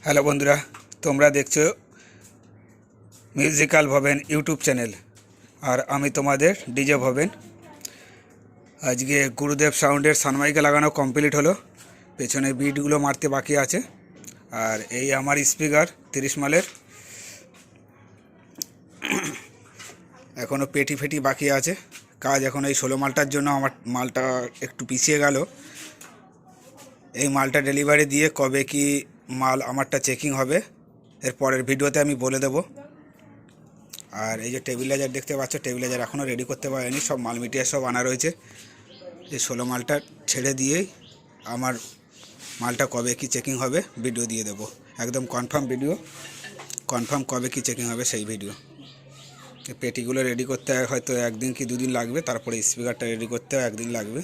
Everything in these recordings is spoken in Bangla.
হ্যালো বন্ধুরা, তোমরা দেখছো মিউজিক্যাল ভবেন ইউটিউব চ্যানেল। আর আমি তোমাদের ডিজে ভবেন। আজকে গুরুদেব সাউন্ডের সানমাইকে লাগানো কমপ্লিট হলো, পেছনে বিটগুলো মারতে বাকি আছে। আর এই আমার স্পিকার 30 মালের, এখনও পেটি ফেটি বাকি আছে কাজ। এখন এই 16 মালটার জন্য আমার মালটা একটু পিছিয়ে গেল। এই মালটা ডেলিভারি দিয়ে কবে কি মাল আমারটা চেকিং হবে এর পরের ভিডিওতে আমি বলে দেব। আর এই যে টেবিলাইজার দেখতে পাচ্ছ, টেবিলাইজার এখনও রেডি করতে পারেনি, সব মাল মিটিয়ে সব আনা রয়েছে। এই 16 মালটা ছেড়ে দিয়েই আমার মালটা কবে কি চেকিং হবে ভিডিও দিয়ে দেব, একদম কনফার্ম ভিডিও, কনফার্ম কবে কি চেকিং হবে সেই ভিডিও। এই পেটিগুলো রেডি করতে হয়তো একদিন কি দুদিন লাগবে, তারপরে স্পিকারটা রেডি করতেও একদিন লাগবে।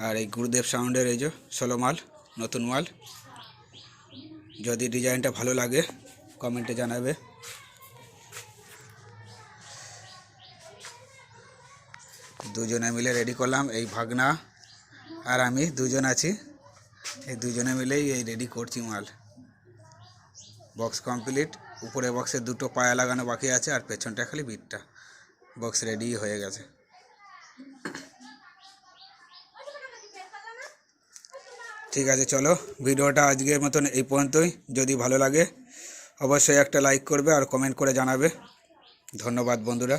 আর এই গুরুদেব সাউন্ডের এই যে 16 মাল, নতুন মাল। যদি ডিজাইনটা ভালো লাগে কমেন্টে জানাবে। দুজনে মিলে রেডি করলাম, এই ভাগনা আর আমি দুজন আছি, এই দুজনে মিলেই এই রেডি করছি মাল। বক্স কমপ্লিট, উপরে বক্সের দুটো পায়া লাগানো বাকি আছে, আর পেছনটা খালি বিটটা। বক্স রেডি হয়ে গেছে। ঠিক আছে, চলো ভিডিওটা আজকের মতন এই পর্যন্তই। যদি ভালো লাগে অবশ্যই একটা লাইক করবে আর কমেন্ট করে জানাবে। ধন্যবাদ বন্ধুরা।